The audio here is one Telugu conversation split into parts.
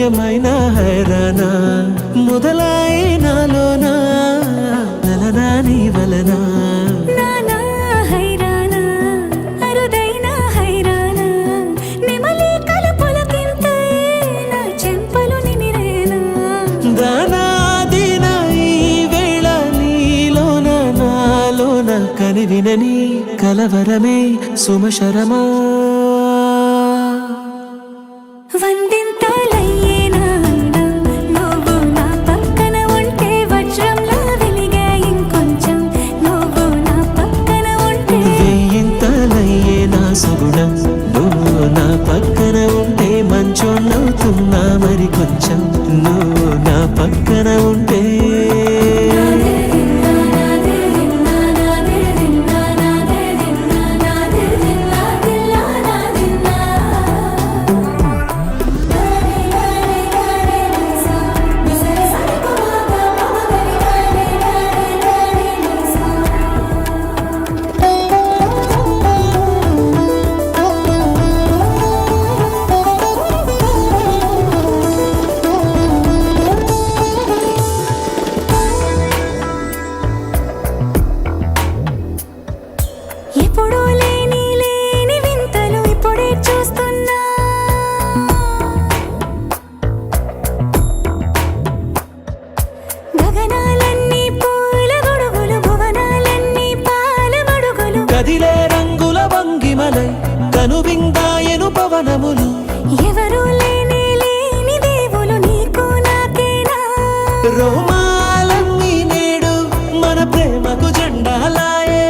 ఏమైనా హైరానా మొదలాయి నాలోనా నలనా నీ వలనా నానా హైరానా అరుదైన హైరానా నెమలి కలుపులకింతై నా చెంపలు నిమిరేనా దానాదిన ఈ వేళ నీలోన నాలోన కనివినని కలవరమే సుమశరమా వందింతలయ్యేనా నువ్వు నా పక్కన ఉంటే వజ్రంలా వెలిగే ఇంకొంచెం నువ్వు నా పక్కన ఉంటే వెయ్యింతలయ్యే నా సుగుణం నువ్వు నా పక్కన ఉంటే మంచోళ్ళవుతున్నా మరి కొంచెం నువ్వు నా పక్కన ఉంటే ఎప్పుడూ లేని వింతలు ఇప్పుడే చూస్తున్నా గగనాలన్నీ పూల గొడుగులు భువనాలన్నీ పాల మడుగులు కదిలే రంగుల భంగిమలై కనువిందాయను పవనములు ఎవరూ లేని దేవులు నీకు నాకేనా రోమాలన్నీ నేడు మన ప్రేమకు జెండాలాయే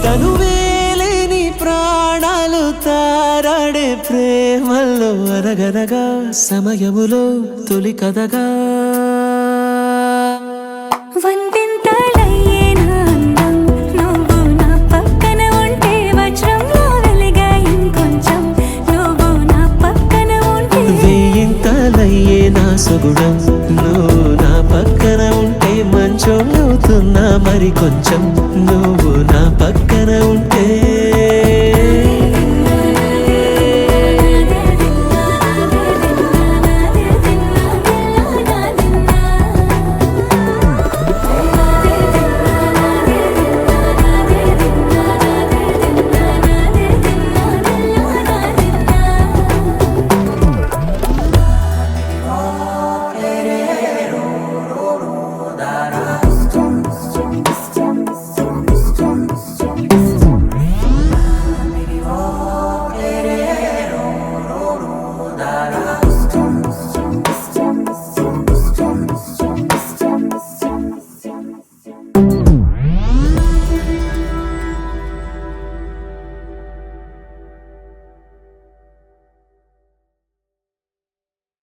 తనువేలేని ప్రాణాలు తారాడే ప్రేమల్లో అనగనగా సమయములో తొలి కథగా వందింతలయ్యేనా అందం నువ్వు నా పక్కన ఉంటే వజ్రంలా వెలిగే ఇంకొంచెం నువ్వు నా పక్కన ఉంటే వెయ్యింతలయ్యే నా సుగుణం నువ్వు నా పక్కన ఉంటే మంచోళ్ళవుతున్నా మరి కొంచెం నువ్వు నా పక్కన ఉంటే